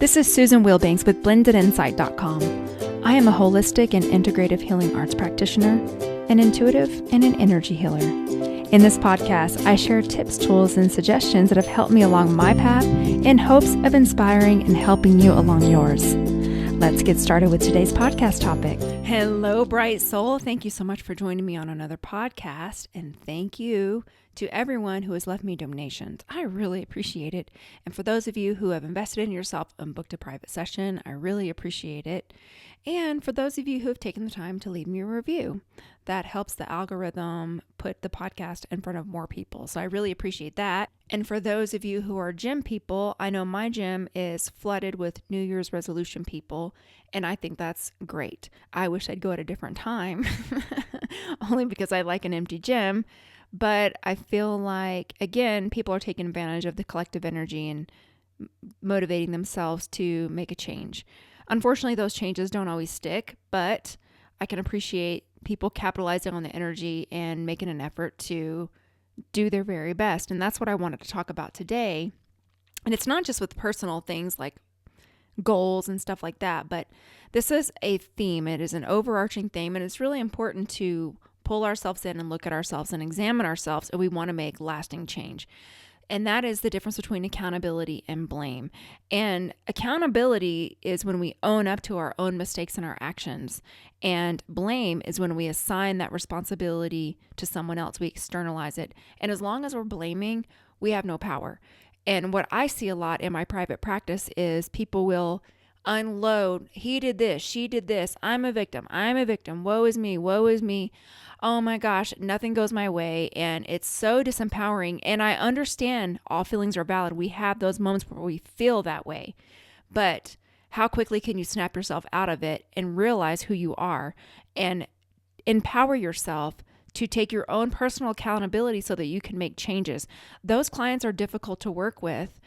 This is Susan Wilbanks with BlendedInsight.com. I am a holistic and integrative healing arts practitioner, an intuitive, and an energy healer. In this podcast, I share tips, tools, and suggestions that have helped me along my path in hopes of inspiring and helping you along yours. Let's get started with today's podcast topic. Hello, bright soul. Thank you so much for joining me on another podcast. And thank you to everyone who has left me donations. I really appreciate it. And for those of you who have invested in yourself and booked a private session, I really appreciate it. And for those of you who have taken the time to leave me a review, that helps the algorithm put the podcast in front of more people. So I really appreciate that. And for those of you who are gym people, I know my gym is flooded with New Year's resolution people, and I think that's great. I wish I'd go at a different time, only because I like an empty gym. But I feel like, again, people are taking advantage of the collective energy and motivating themselves to make a change. Unfortunately, those changes don't always stick, but I can appreciate people capitalizing on the energy and making an effort to do their very best. And that's what I wanted to talk about today. And it's not just with personal things like goals and stuff like that, but this is a theme. It is an overarching theme, and it's really important to pull ourselves in and look at ourselves and examine ourselves if we want to make lasting change. And that is the difference between accountability and blame. And accountability is when we own up to our own mistakes and our actions. And blame is when we assign that responsibility to someone else. We externalize it. And as long as we're blaming, we have no power. And what I see a lot in my private practice is people will unload. He did this. She did this. I'm a victim. Woe is me. Woe is me. Oh my gosh, nothing goes my way. And it's so disempowering. And I understand all feelings are valid. We have those moments where we feel that way. But how quickly can you snap yourself out of it and realize who you are and empower yourself to take your own personal accountability so that you can make changes? Those clients are difficult to work with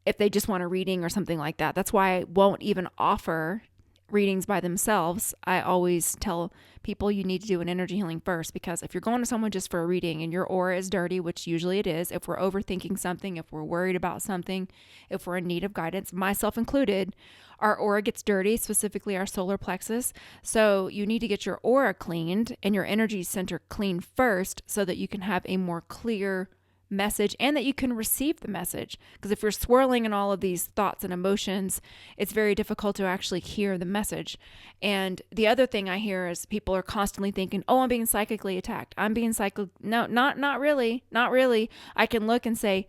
if they just want a reading or something like that. That's why I won't even offer readings by themselves. I always tell people you need to do an energy healing first, because if you're going to someone just for a reading and your aura is dirty, which usually it is, if we're overthinking something, if we're worried about something, if we're in need of guidance, myself included, our aura gets dirty, specifically our solar plexus. So you need to get your aura cleaned and your energy center clean first so that you can have a more clear message and that you can receive the message. Because if you're swirling in all of these thoughts and emotions, it's very difficult to actually hear the message. And the other thing I hear is people are constantly thinking, oh, I'm being psychically attacked. I'm being no, not really. I can look and say,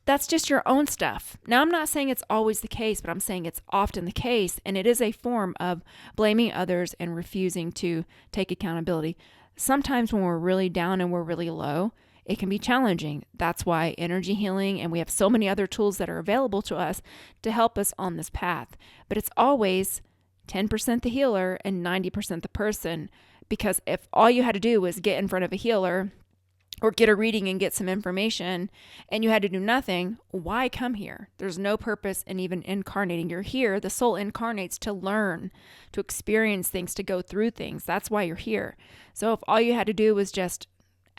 that's just your own stuff. Now, I'm not saying it's always the case, but I'm saying it's often the case. And it is a form of blaming others and refusing to take accountability. Sometimes when we're really down and we're really low, it can be challenging. That's why energy healing, and we have so many other tools that are available to us to help us on this path. But it's always 10% the healer and 90% the person. Because if all you had to do was get in front of a healer or get a reading and get some information and you had to do nothing, why come here? There's no purpose in even incarnating. You're here. The soul incarnates to learn, to experience things, to go through things. That's why you're here. So if all you had to do was just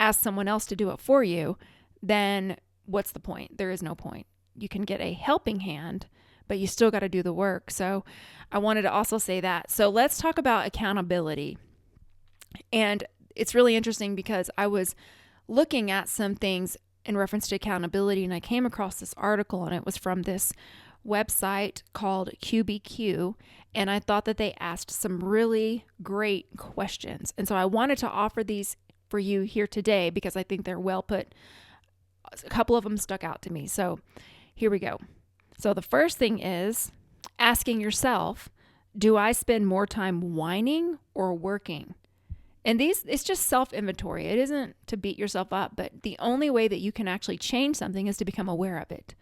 ask someone else to do it for you, then what's the point? There is no point. You can get a helping hand, but you still got to do the work. So I wanted to also say that. So let's talk about accountability. And it's really interesting because I was looking at some things in reference to accountability, and I came across this article, and it was from this website called QBQ, and I thought that they asked some really great questions. And so I wanted to offer these for you here today because I think they're well put. A couple of them stuck out to me. So here we go. So the first thing is asking yourself, do I spend more time whining or working? And it's just self-inventory. It isn't to beat yourself up, but the only way that you can actually change something is to become aware of it.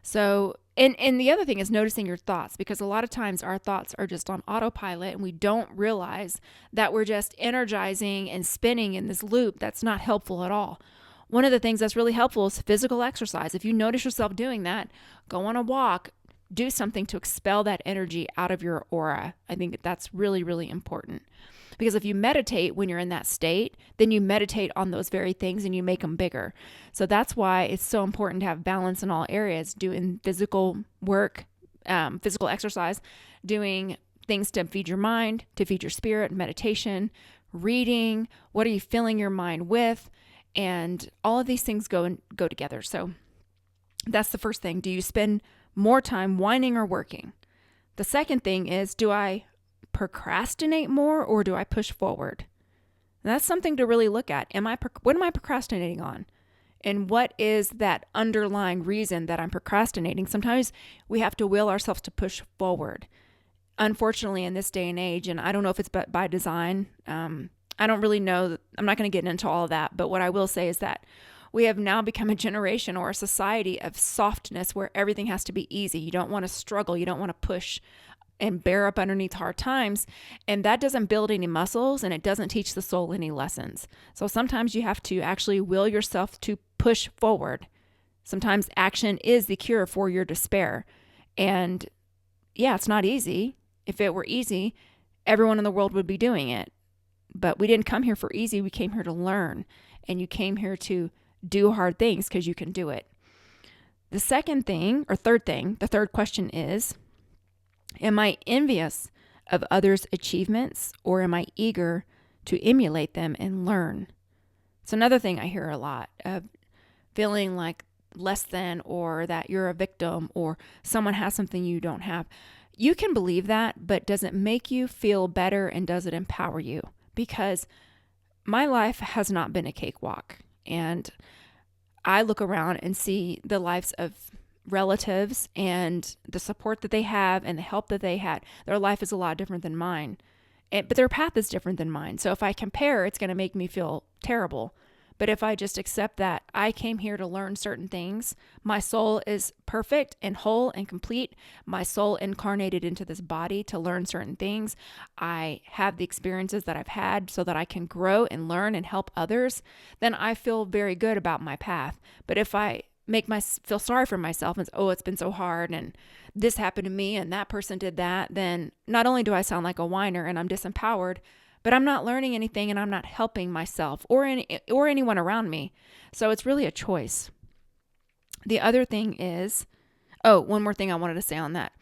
So, and the other thing is noticing your thoughts, because a lot of times our thoughts are just on autopilot and we don't realize that we're just energizing and spinning in this loop that's not helpful at all. One of the things that's really helpful is physical exercise. If you notice yourself doing that, go on a walk, do something to expel that energy out of your aura. I think that's really, really important. Because if you meditate when you're in that state, then you meditate on those very things and you make them bigger. So that's why it's so important to have balance in all areas, doing physical work, physical exercise, doing things to feed your mind, to feed your spirit, meditation, reading, what are you filling your mind with? And all of these things go together. So that's the first thing. Do you spend more time whining or working? The second thing is, do I procrastinate more or do I push forward? And that's something to really look at. What am I procrastinating on? And what is that underlying reason that I'm procrastinating? Sometimes we have to will ourselves to push forward. Unfortunately, in this day and age, and I don't know if it's by design, I don't really know. I'm not going to get into all of that. But what I will say is that we have now become a generation or a society of softness where everything has to be easy. You don't want to struggle. You don't want to push and bear up underneath hard times. And that doesn't build any muscles and it doesn't teach the soul any lessons. So sometimes you have to actually will yourself to push forward. Sometimes action is the cure for your despair. And yeah, it's not easy. If it were easy, everyone in the world would be doing it. But we didn't come here for easy. We came here to learn. And you came here to do hard things because you can do it. The third question is, am I envious of others' achievements or am I eager to emulate them and learn? It's another thing I hear a lot of feeling like less than, or that you're a victim, or someone has something you don't have. You can believe that, but does it make you feel better and does it empower you? Because my life has not been a cakewalk. And I look around and see the lives of relatives and the support that they have and the help that they had. Their life is a lot different than mine, but their path is different than mine. So if I compare, it's going to make me feel terrible. But if I just accept that I came here to learn certain things, my soul is perfect and whole and complete. My soul incarnated into this body to learn certain things. I have the experiences that I've had so that I can grow and learn and help others. Then I feel very good about my path. But if I feel sorry for myself and say, oh, it's been so hard and this happened to me and that person did that, then not only do I sound like a whiner and I'm disempowered, but I'm not learning anything and I'm not helping myself or anyone around me. So it's really a choice. The other thing is, one more thing I wanted to say on that.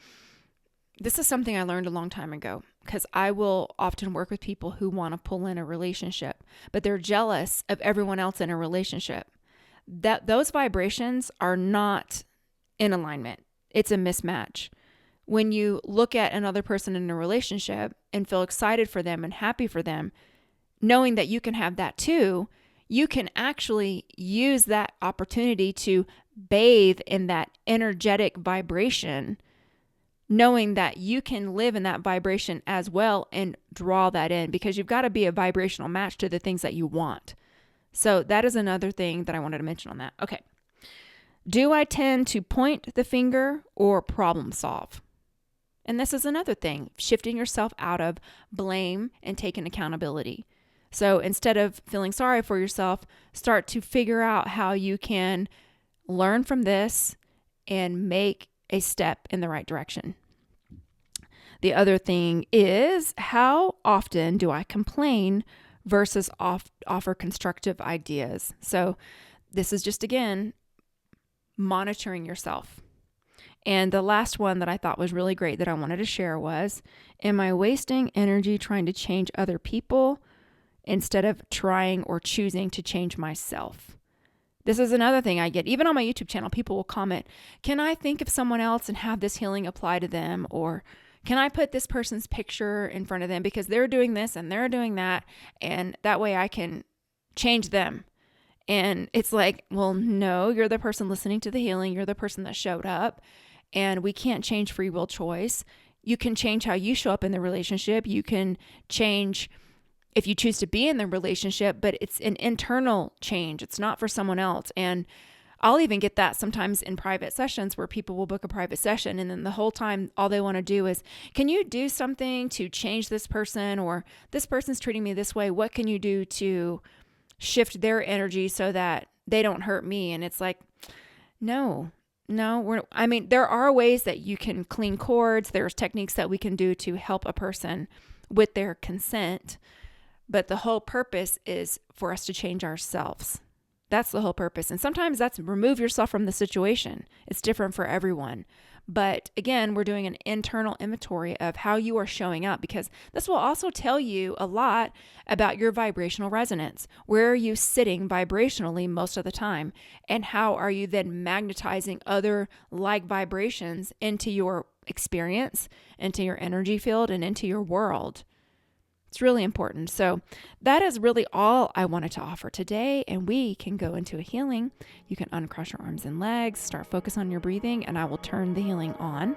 This is something I learned a long time ago because I will often work with people who want to pull in a relationship, but they're jealous of everyone else in a relationship. Those vibrations are not in alignment. It's a mismatch. When you look at another person in a relationship and feel excited for them and happy for them, knowing that you can have that too, you can actually use that opportunity to bathe in that energetic vibration, knowing that you can live in that vibration as well and draw that in, because you've got to be a vibrational match to the things that you want. So that is another thing that I wanted to mention on that. Okay. Do I tend to point the finger or problem solve? And this is another thing, shifting yourself out of blame and taking accountability. So instead of feeling sorry for yourself, start to figure out how you can learn from this and make a step in the right direction. The other thing is, how often do I complain versus offer constructive ideas? So this is just, again, monitoring yourself. And the last one that I thought was really great that I wanted to share was, am I wasting energy trying to change other people instead of trying or choosing to change myself? This is another thing I get. Even on my YouTube channel, people will comment, can I think of someone else and have this healing apply to them? Or can I put this person's picture in front of them because they're doing this and they're doing that, and that way I can change them? And it's like, well, no, you're the person listening to the healing. You're the person that showed up. And we can't change free will choice. You can change how you show up in the relationship. You can change if you choose to be in the relationship, but it's an internal change. It's not for someone else. And I'll even get that sometimes in private sessions where people will book a private session, and then the whole time all they want to do is, can you do something to change this person, or this person's treating me this way? What can you do to shift their energy so that they don't hurt me? And it's like, no, there are ways that you can clean cords. There's techniques that we can do to help a person with their consent. But the whole purpose is for us to change ourselves. That's the whole purpose. And sometimes that's remove yourself from the situation. It's different for everyone. But again, we're doing an internal inventory of how you are showing up, because this will also tell you a lot about your vibrational resonance. Where are you sitting vibrationally most of the time? And how are you then magnetizing other like vibrations into your experience, into your energy field, and into your world? It's really important. So that is really all I wanted to offer today, and we can go into a healing. You can uncross your arms and legs, start focus on your breathing, and I will turn the healing on.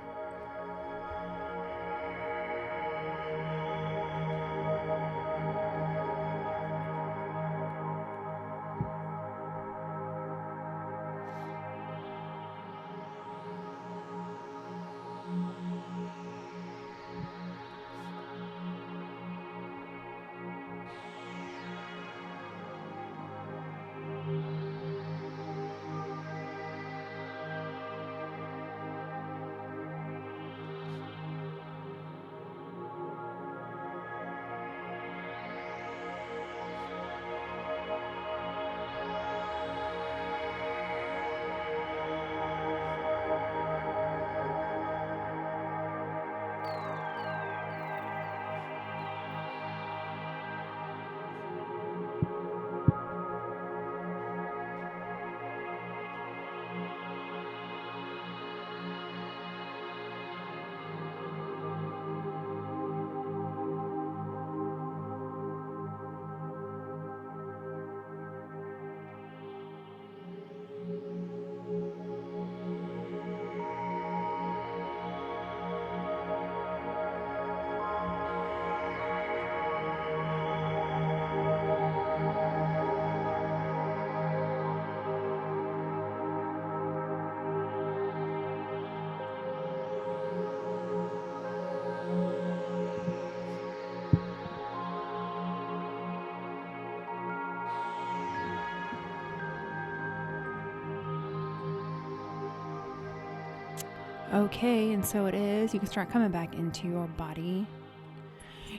Okay, and so it is. You can start coming back into your body.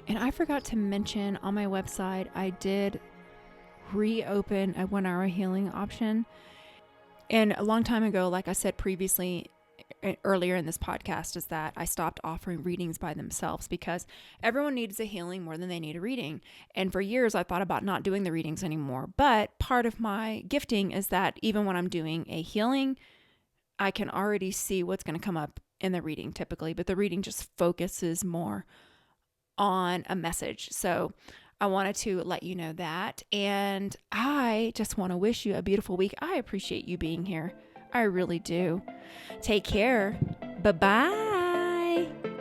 And I forgot to mention on my website, I did reopen a 1 hour healing option. And a long time ago, like I said previously, earlier in this podcast, is that I stopped offering readings by themselves because everyone needs a healing more than they need a reading. And for years, I thought about not doing the readings anymore. But part of my gifting is that even when I'm doing a healing, I can already see what's going to come up in the reading typically, but the reading just focuses more on a message. So I wanted to let you know that. And I just want to wish you a beautiful week. I appreciate you being here. I really do. Take care. Bye-bye.